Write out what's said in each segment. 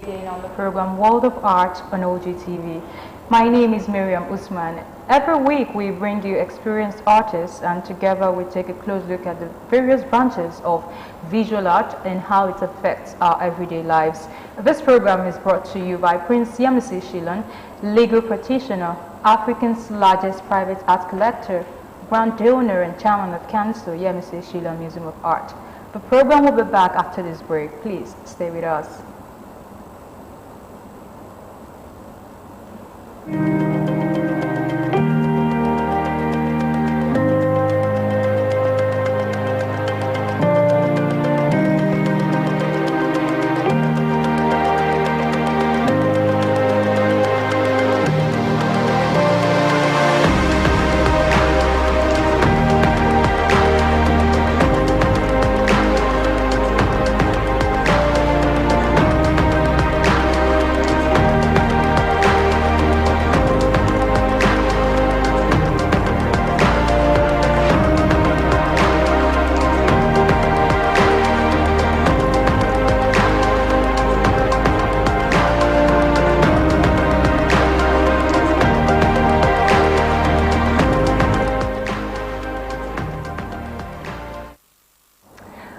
Again on the program World of Art on Ogtv. My name is Miriam Usman. Every week we bring you experienced artists, and together we take a close look at the various branches of visual art and how it affects our everyday lives. This program is brought to you by Prince Yemisi Shillong, legal practitioner, Africa's largest private art collector, brand owner and chairman of Council Yemisi Shillong Museum of Art. The program will be back after this break. Please stay with us.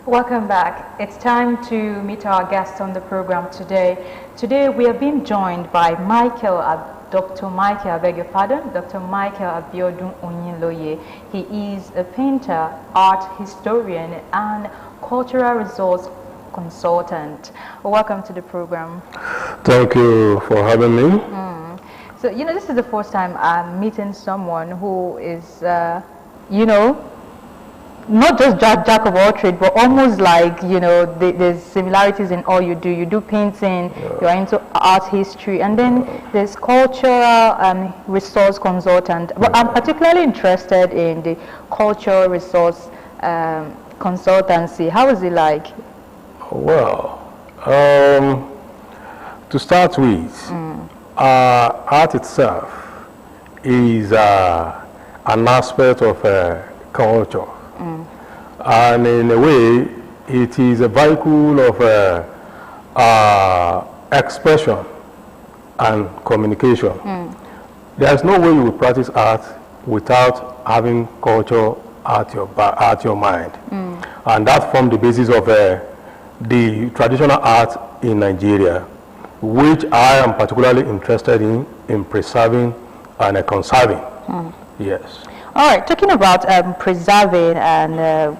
Welcome back. It's time to meet our guests on the program today. Today we are being joined by Dr. Michael, I beg your pardon, Dr. Michael Abeokuta. He is a painter, art historian, and cultural resource consultant. Welcome to the program. Thank you for having me. So, this is the first time I'm meeting someone who is, not just jack of all trades, but almost like, there's similarities in all you do. You do painting, you're into art history, and then there's cultural resource consultant. But I'm particularly interested in the cultural resource consultancy. How is it like? Well, to start with, art itself is an aspect of culture. And in a way, it is a vehicle of expression and communication. There's no way you will practice art without having culture at your mind. And that forms the basis of the traditional art in Nigeria, which I am particularly interested in preserving and conserving. Yes. All right, talking about preserving and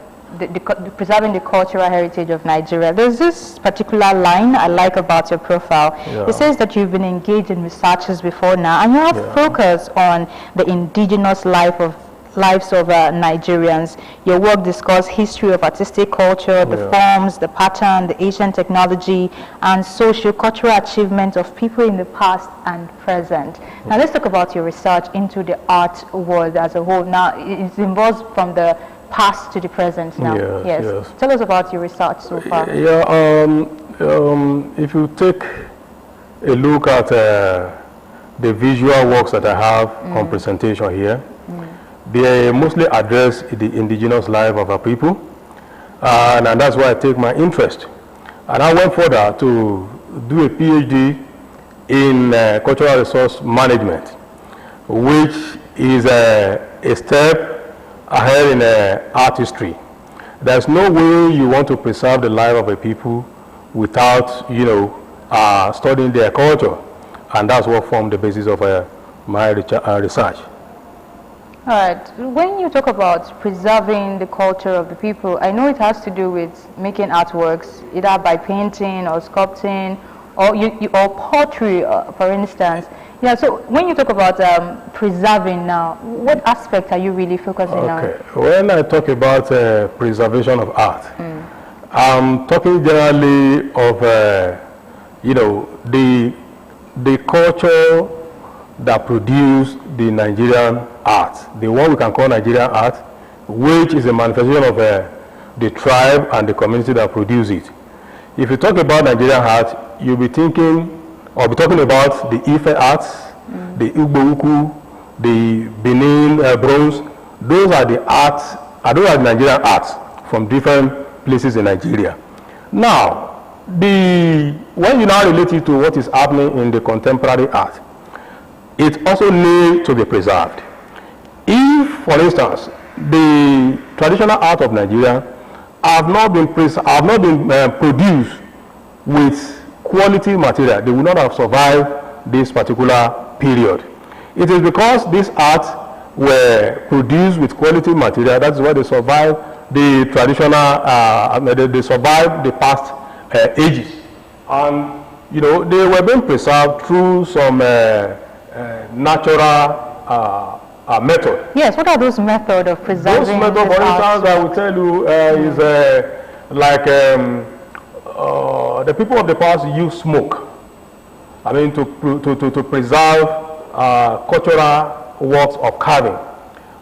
preserving the cultural heritage of Nigeria, there's this particular line I like about your profile. It says that you've been engaged in researches before now, and you have focused on the indigenous lives of Nigerians. Your work discusses history of artistic culture, the forms, the pattern, the ancient technology, and socio-cultural achievements of people in the past and present. Now let's talk about your research into the art world as a whole. Now it involves from the past to the present now. Yes. Tell us about your research so far. If you take a look at the visual works that I have on presentation here, they mostly address the indigenous life of our people, and that's why I take my interest. And I went further to do a PhD in cultural resource management, which is a step ahead in art history. There's no way you want to preserve the life of a people without, studying their culture, and that's what formed the basis of my research. All right. When you talk about preserving the culture of the people, I know it has to do with making artworks, either by painting or sculpting, or pottery, for instance. Yeah. So when you talk about preserving now, what aspect are you really focusing on? Okay. When I talk about preservation of art, I'm talking generally of the culture that produce the Nigerian art, the one we can call Nigerian art, which is a manifestation of the tribe and the community that produce it. If you talk about Nigerian art, you'll be thinking, or be talking about the Ife arts, the Abeokuta, the Benin bronze. Those are the arts, those are the Nigerian arts from different places in Nigeria. Now, when you now relate it to what is happening in the contemporary art, it also needs to be preserved. If, for instance, the traditional art of Nigeria have not been produced with quality material, they would not have survived this particular period. It is because these arts were produced with quality material, that's why they survived the traditional, they survived the past ages. And, you know, they were being preserved through some natural method. Yes, what are those methods of preserving? Those methods, for instance, I will tell you, is like the people of the past use smoke. I mean, to preserve cultural works of carving.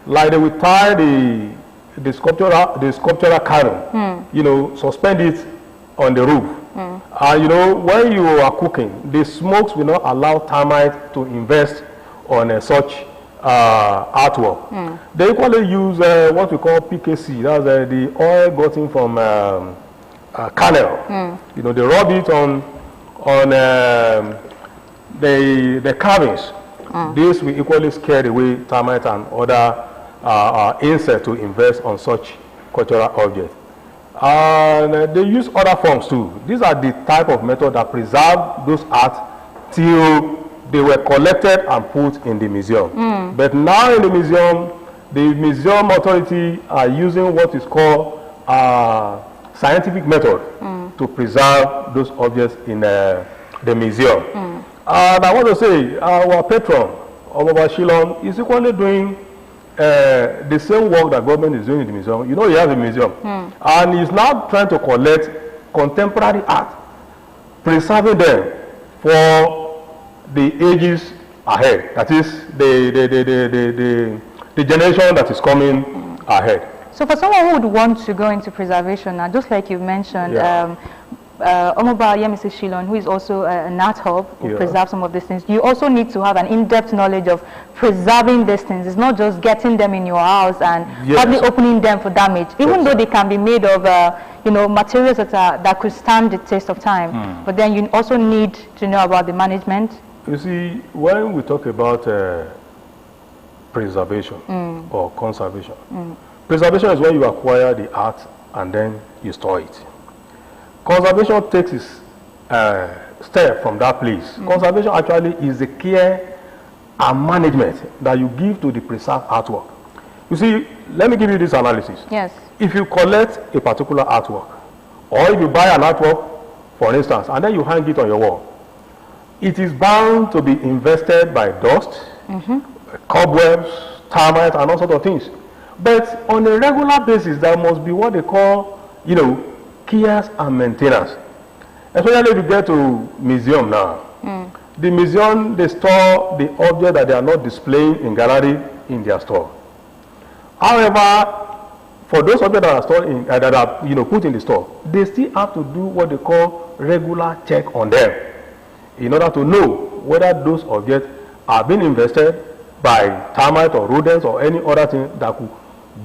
Like they will tie the sculptural carving, you know, suspend it on the roof. And you know, when you are cooking, the smokes will not allow termites to invest on such artwork. They equally use what we call PKC, that's the oil gotten from kernel. You know, they rub it on the carvings. This will equally scare away termites and other insects to invest on such cultural objects. And they use other forms too. These are the type of method that preserve those arts till they were collected and put in the museum. But now in the museum authority are using what is called scientific method to preserve those objects in the museum. And I want to say our patron, Obaba Shillong, is equally doing the same work that government is doing in the museum. You know, he has a museum. And he's now trying to collect contemporary art, preserving them for the ages ahead. That is the generation that is coming ahead. So for someone who would want to go into preservation now, just like you mentioned, Omoba Yemisi Shillong, who is also an art hub, who preserves some of these things, you also need to have an in-depth knowledge of preserving these things. It's not just getting them in your house and probably opening them for damage, even though they can be made of you know, materials that could stand the test of time. But then you also need to know about the management. You see, when we talk about preservation or conservation, preservation is when you acquire the art and then you store it. Conservation takes its step from that place. Conservation actually is the care and management that you give to the preserved artwork. You see, let me give you this analysis. Yes. If you collect a particular artwork, or if you buy an artwork, for instance, and then you hang it on your wall, it is bound to be invested by dust, cobwebs, termites, and all sorts of things. But on a regular basis, there must be what they call, you know, cares and maintenance. Especially if you get to museum now. The museum, they store the object that they are not displaying in gallery in their store. However, for those objects that are stored in, that are, you know, put in the store, they still have to do what they call regular check on them in order to know whether those objects are being invested by termites or rodents or any other thing that could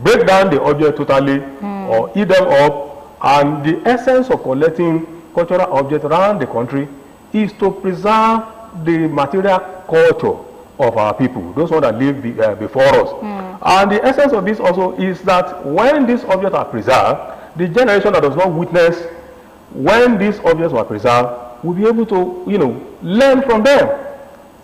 break down the object totally or eat them up. And the essence of collecting cultural objects around the country is to preserve the material culture of our people, those ones that live before us. And the essence of this also is that when these objects are preserved, the generation that does not witness when these objects were preserved will be able to, you know, learn from them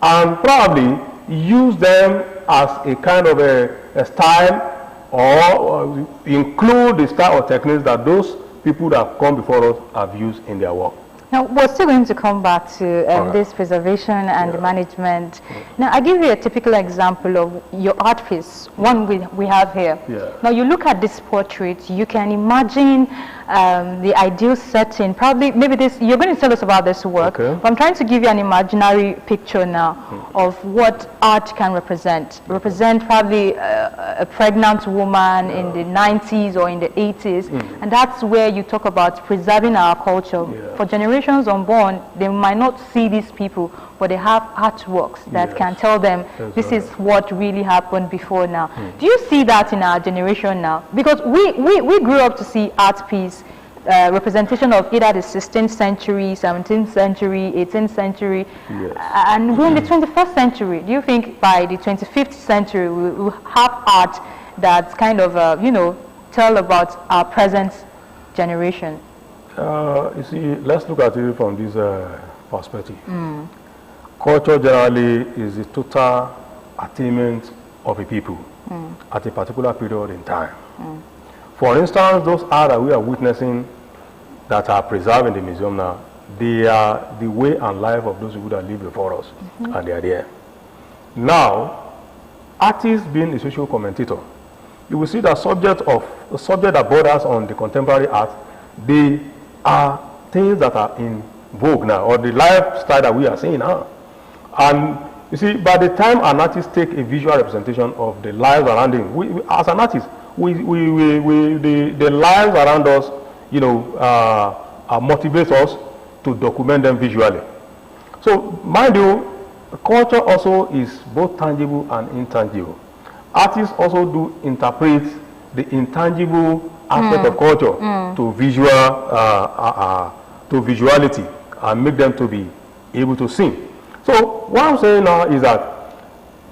and probably use them as a kind of a style or include the style or techniques that those people that have come before us have used in their work. Now, we're still going to come back to this preservation and the management. Now, I give you a typical example of your art piece, one we have here. Now, you look at this portrait, you can imagine the ideal setting. Probably, maybe this, you're going to tell us about this work, but I'm trying to give you an imaginary picture now of what art can represent. Represent probably a pregnant woman in the 90s or in the 80s, and that's where you talk about preserving our culture. For generations unborn, they might not see these people, but they have artworks that can tell them this is what really happened before now. Do you see that in our generation now? Because we grew up to see art piece representation of either the 16th century, 17th century, 18th century, Yes. And we're in the 21st century. Do you think by the 25th century we will have art that's kind of, you know, tell about our present generation? You see, let's look at it from this perspective. Culture generally is the total attainment of a people at a particular period in time. For instance, those art that we are witnessing that are preserved in the museum now, they are the way and life of those people that live before us, and they are there. Now, artists being a social commentator, you will see that the subject that borders on the contemporary art, they are things that are in vogue now, or the lifestyle that we are seeing now. And you see, by the time an artist takes a visual representation of the lives around him, as an artist, the lives around us, you know, motivates us to document them visually. So, mind you, culture also is both tangible and intangible. Artists also do interpret the intangible aspect of culture to visuality and make them to be able to sing. So what I'm saying now is that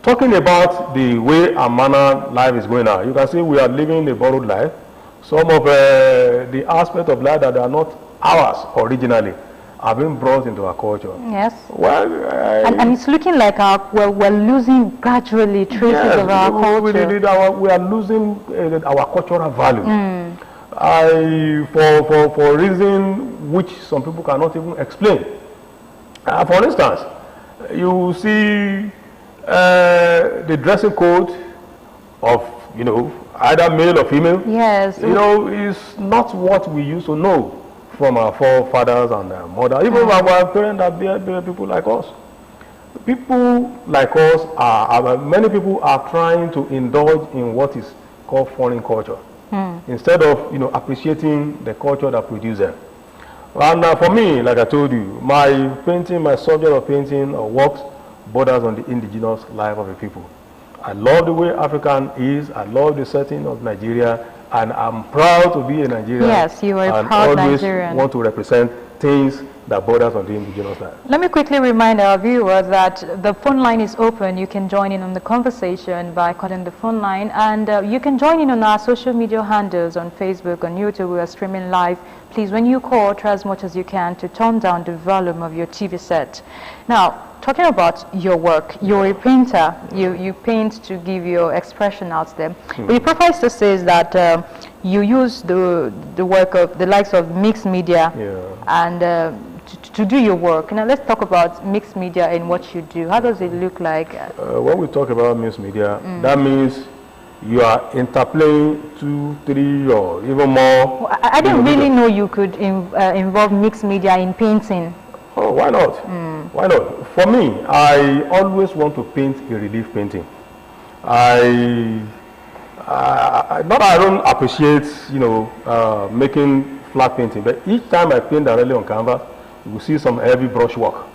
talking about the way and manner life is going on, you can see we are living a borrowed life. Some of the aspects of life that are not ours originally are being brought into our culture. Yes. Well, and it's looking like we're losing gradually traces of our culture. We are losing our cultural value. For reason which some people cannot even explain. For instance, you see the dressing code of, you know, either male or female. Yes. You know, is not what we used to know from our forefathers and our mothers. Even our parents are people like us. People like us many people are trying to indulge in what is called foreign culture instead of, you know, appreciating the culture that produces them. And for me, like I told you, my painting, my subject of painting or works borders on the indigenous life of the people. I love the way African is. I love the setting of Nigeria, and I'm proud to be a Nigerian. Yes, you are a proud always Nigerian. Want to represent things that borders on the indigenous life. Let me quickly remind our viewers that the phone line is open. You can join in on the conversation by calling the phone line, and you can join in on our social media handles on Facebook, on YouTube. We are streaming live. Please, when you call, try as much as you can to turn down the volume of your TV set. Now, talking about your work, you're a painter. You paint to give your expression out there. But your profile still says that you use the work of the likes of mixed media and to do your work. Now, let's talk about mixed media and what you do. How does it look like? When we talk about mixed media, that means you are interplaying 2, 3, or even more. Well, I didn't really know you could involve mixed media in painting. Oh, why not? Why not? For me, I always want to paint a relief painting. I don't appreciate, you know, making flat painting, but each time I paint directly on canvas, you will see some heavy brush work.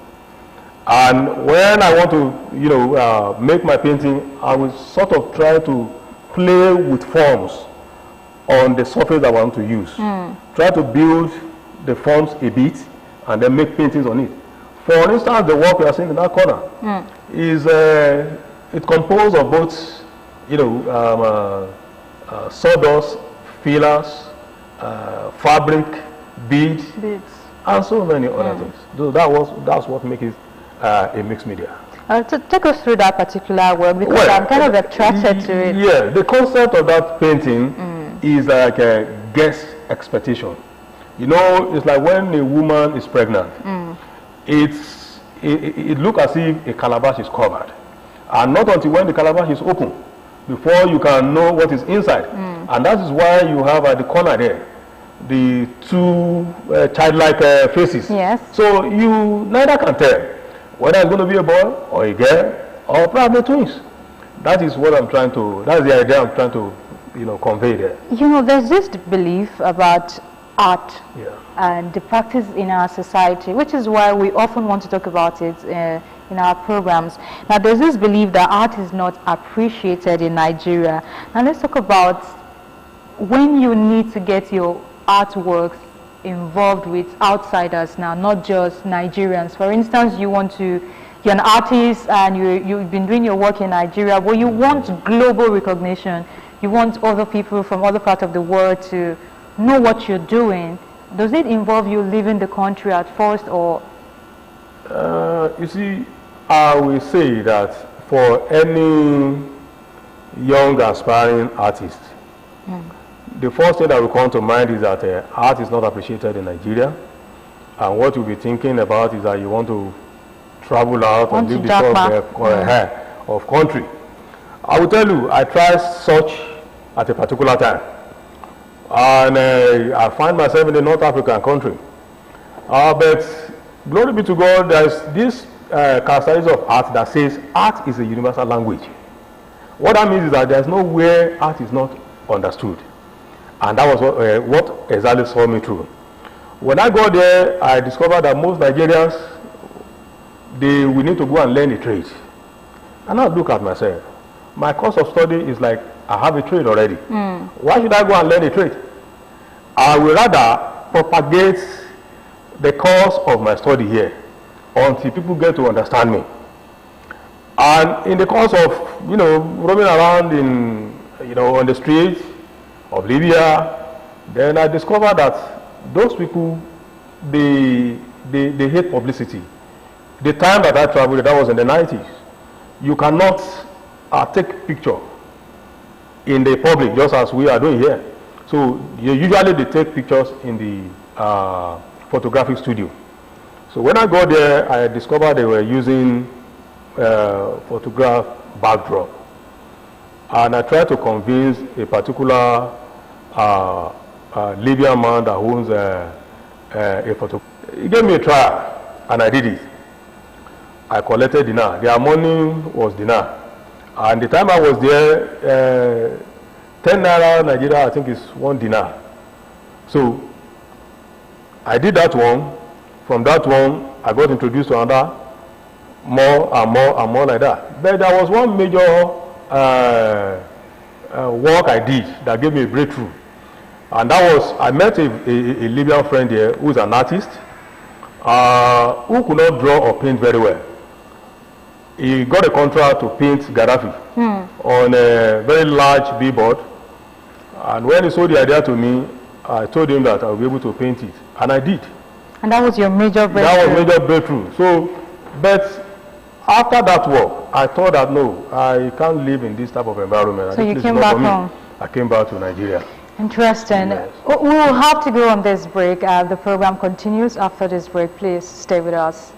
And when I want to, you know, make my painting, I will sort of try to play with forms on the surface I want to use. Try to build the forms a bit and then make paintings on it. For instance, the work we are seeing in that corner is it composed of both, you know, sawdust, fillers, fabric, beads, and so many other things. So that's what makes it a mixed media. To take us through that particular work, because I'm kind of attracted to it. Yeah, the concept of that painting is like a guess expectation. You know, it's like when a woman is pregnant, it looks as if a calabash is covered. And not until when the calabash is open, before you can know what is inside. And that is why you have at the corner there, the two childlike faces. Yes. So you neither can tell whether it's going to be a boy or a girl or probably twins. That is what I'm trying to, that's the idea I'm trying to, you know, convey there. You know, there's this belief about art and the practice in our society, which is why we often want to talk about it in our programs. Now, there's this belief that art is not appreciated in Nigeria. Now, let's talk about when you need to get your artworks involved with outsiders now, not just Nigerians? For instance, you're an artist and you've been doing your work in Nigeria, but you want global recognition. You want other people from other parts of the world to know what you're doing. Does it involve you leaving the country at first, or? You see, I will say that for any young aspiring artist, the first thing that will come to mind is that art is not appreciated in Nigeria, and what you'll be thinking about is that you want to travel out and live the sort of country. I will tell you, I tried such at a particular time, and I find myself in a North African country. But glory be to God, there's this characteristic of art that says art is a universal language. What that means is that there's nowhere art is not understood. And that was what exactly saw me through. When I got there, I discovered that most Nigerians, we need to go and learn a trade. And I look at myself. My course of study is like, I have a trade already. Why should I go and learn a trade? I will rather propagate the course of my study here until people get to understand me. And in the course of, roaming around on the streets of Libya, then I discovered that those people, they hate publicity. The time that I traveled, that was in the 90s. You cannot take picture in the public just as we are doing here. So usually they take pictures in the photographic studio. So when I got there, I discovered they were using photograph backdrop. And I tried to convince a particular Libyan man that owns a photo. He gave me a trial, and I did it. I collected dinar. Their money was dinar. And the time I was there, 10 naira Nigeria, I think is 1 dinar. So I did that one. From that one, I got introduced to another, more and more and more like that. But there was one major work I did that gave me a breakthrough. And that was, I met a Libyan friend here who is an artist who could not draw or paint very well. He got a contract to paint Gaddafi on a very large billboard. And when he sold the idea to me, I told him that I would be able to paint it. And I did. And that was your major breakthrough? That was major breakthrough. So, but after that work, I thought that no, I can't live in this type of environment. So you came back home? I came back to Nigeria. Interesting. Yes. We will have to go on this break. The program continues after this break. Please stay with us.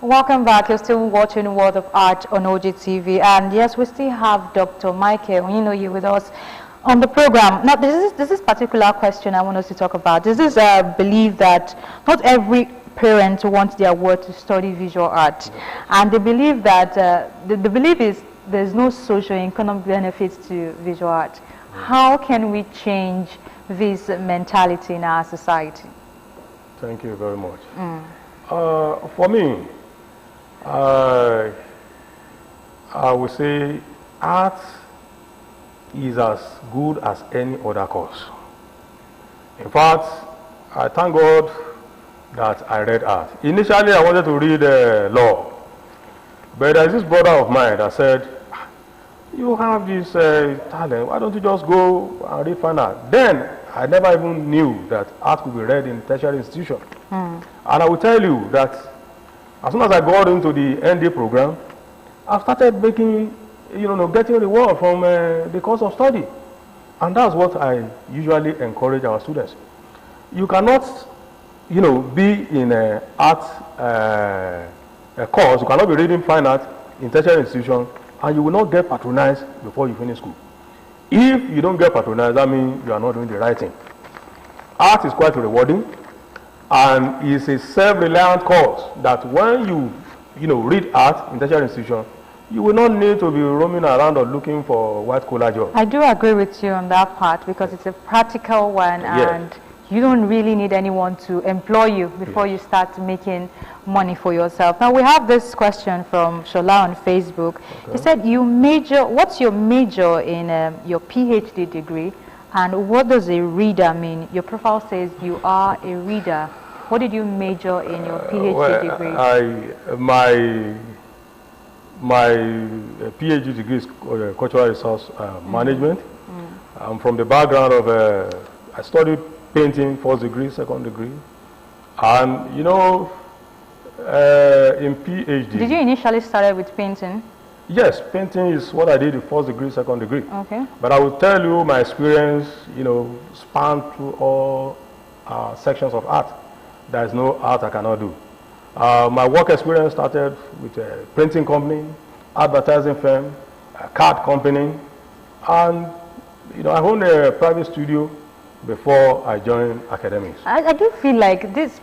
Welcome back. You're still watching World of Art on Ogtv, and yes, we still have Dr. Michael you with us on the program. Now, this is particular question I want us to talk about. This is a belief that not every parent wants their ward to study visual art, and they believe that the belief is there's no socio-economic benefits to visual art. How can we change this mentality in our society? Thank you very much. For me, I would say art is as good as any other course. In fact, I thank God that I read art. Initially, I wanted to read law, but there's this brother of mine that said, you have this talent, why don't you just go and read fine art? Then, I never even knew that art could be read in tertiary institution. And I will tell you that as soon as I got into the ND program, I started making, getting reward from the course of study. And that's what I usually encourage our students. You cannot, be in an art course, you cannot be reading fine art in tertiary institution, and you will not get patronized before you finish school. If you don't get patronized, that means you are not doing the right thing. Art is quite rewarding, and it's a self-reliant course that when you read art in tertiary institution, you will not need to be roaming around or looking for white-collar jobs. I do agree with you on that part because it's a practical one, and you don't really need anyone to employ you before you start making money for yourself. Now we have this question from Shola on Facebook. He said, what's your major in your PhD degree, and what does a reader mean? Your profile says you are a reader. What did you major in your PhD degree? My PhD degree is cultural resource management. I'm from the background of, I studied painting, first degree, second degree. And, in PhD. Did you initially start with painting? Yes, painting is what I did in first degree, second degree. Okay. But I will tell you my experience, spanned through all sections of art. There is no art I cannot do. My work experience started with a printing company, advertising firm, a card company, and I owned a private studio before I joined academics. I do feel like this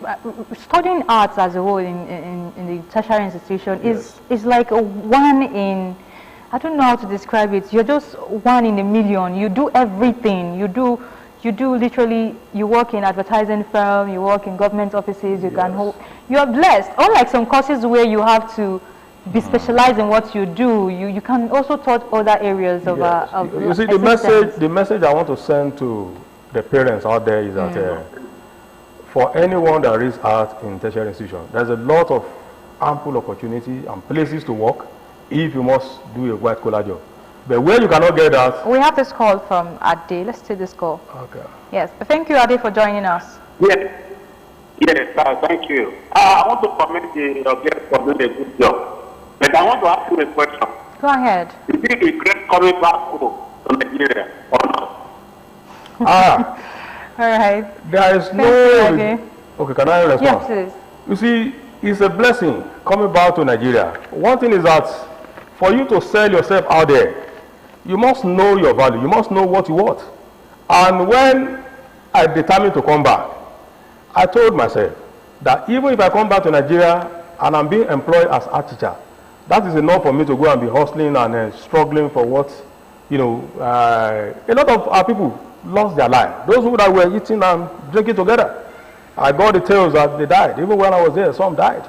studying arts as a whole in the tertiary institution is like a one in, I don't know how to describe it. You're just one in a million. You do everything. You do literally, you work in advertising firm, you work in government offices, you are blessed. Unlike some courses where you have to be specialized in what you do, you can also touch other areas of you see, the message I want to send to the parents out there is that for anyone that reads art in tertiary institution, there's a lot of ample opportunity and places to work if you must do a white collar job. But where you cannot get that... We have this call from Ade. Let's take this call. Okay. Yes. Thank you, Ade, for joining us. Yes. Yes, thank you. I want to commend the guest for doing a good job. But I want to ask you a question. Go ahead. Is it regret coming back home to Nigeria or not? All right. There is Okay, can I respond? Yes, please. You see, it's a blessing coming back to Nigeria. One thing is that for you to sell yourself out there, you must know your value. You must know what you want. And when I determined to come back, I told myself that even if I come back to Nigeria and I'm being employed as art teacher, that is enough for me to go and be hustling and struggling for what, a lot of our people lost their life. Those who that were eating and drinking together, I got the tales that they died. Even when I was there, some died.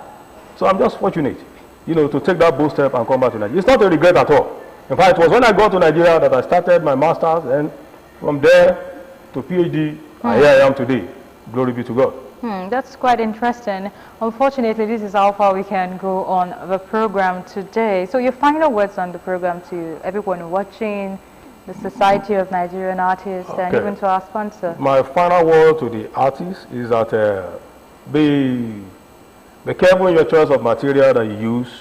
So I'm just fortunate, to take that bold step and come back to Nigeria. It's not a regret at all. In fact, it was when I got to Nigeria that I started my master's, and from there to PhD, and here I am today. Glory be to God. That's quite interesting. Unfortunately, this is how far we can go on the program today. So your final words on the program to everyone watching, the Society of Nigerian Artists, and even to our sponsor. My final word to the artists is that be careful in your choice of material that you use,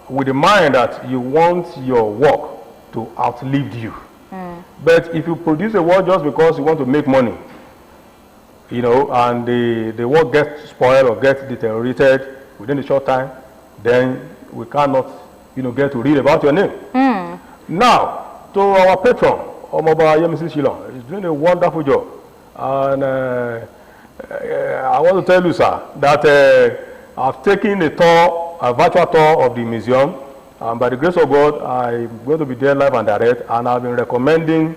with the mind that you want your work to outlive you. But if you produce a work just because you want to make money, and the work gets spoiled or gets deteriorated within a short time, then we cannot, get to read about your name. Now, to our patron, Omoba Yemisi Shilon, he's doing a wonderful job. And I want to tell you, sir, that I've taken a virtual tour of the museum. And by the grace of God, I'm going to be there live and direct. And I've been recommending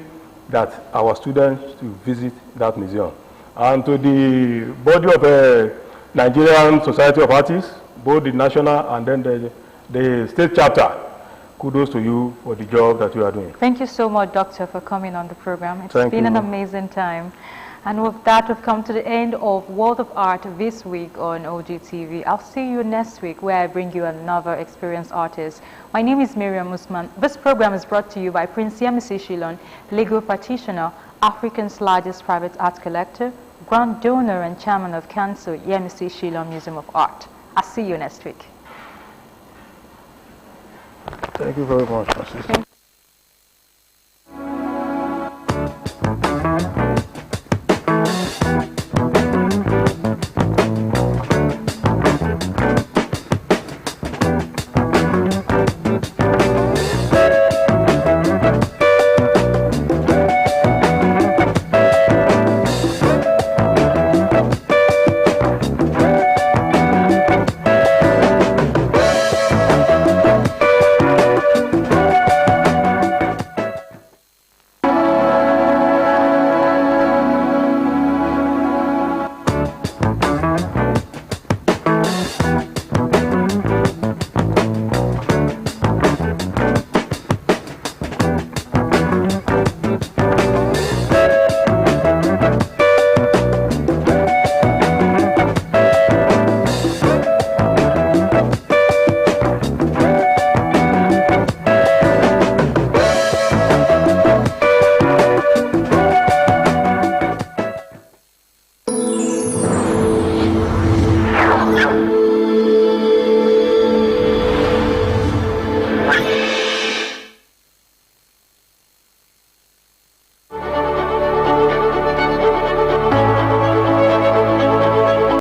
that our students to visit that museum. And to the body of Nigerian Society of Artists, both the national and then the state chapter, kudos to you for the job that you are doing. Thank you so much, Doctor, for coming on the program. It's been an amazing time. And with that, we've come to the end of World of Art this week on Ogtv. I'll see you next week where I bring you another experienced artist. My name is Miriam Usman. This program is brought to you by Prince Yemisi Shillong, legal practitioner, Africa's largest private art collector, grand donor and chairman of Council, Yemisi Shillong Museum of Art. I'll see you next week. Thank you very much, Francis.